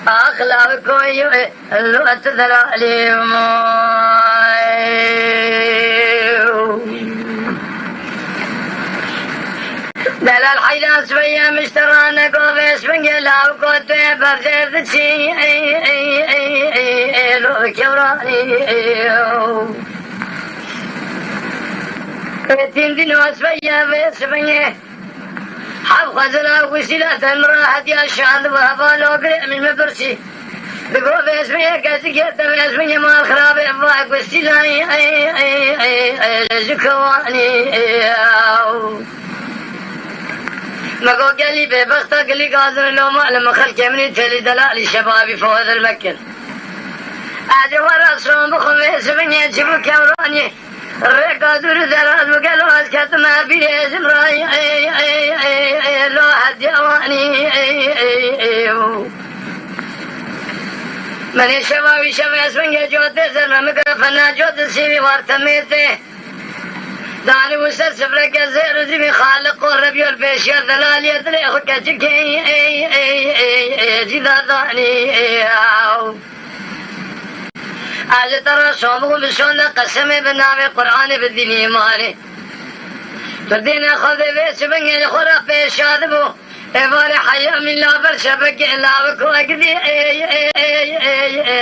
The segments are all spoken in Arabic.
أخلاقكم اللغة ذلاليم دلال حيلاس بيا مشترانا قوفيس بنجلا وقوتي بغير ذي لو كوراني تندين واسبيا بيس بنيه حب خزلا وسيلة مراحة يا شاد وهبالو قرئ من مبرسي بقول في اسمي كاسكت في اسمي ما الخراب يفاق وسيلة زكواني ما قول قالي ببسطة قلي قادر لو معلم خلق مني تلي دلالي شبابي فوز المكن أجوار أصرون بخوفي اسمي جبو كوراني رقادور ذرات وقالوا أسكت ما في اسم راي لو حد يواني من الشبابي شبه اسمي جوت سر مقرفنا جوت سيبي وارتميته داني وسر سفرك الزير زي خالق وربي البيشير ذلال يدري خد كجكي جدا داني از ترى صومه بسون قسمه بنام قرآن بالدين إيمانه تردين خذ بيس بني الخرق بيشاد بو إبارة حياة من لا برشبك إلا بكو أكدي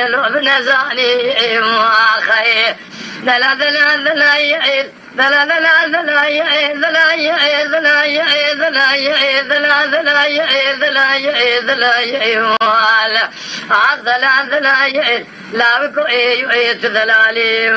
لو بنزاني ما خير دلا دلا دلا يعيد دلا دلا دلا يعيد دلا يعيد دلا يعيد دلا يعيد دلا دلا يعيد دلا يعيد دلا يعيد دلا دلا يعيد لا بكو يعيد دلالي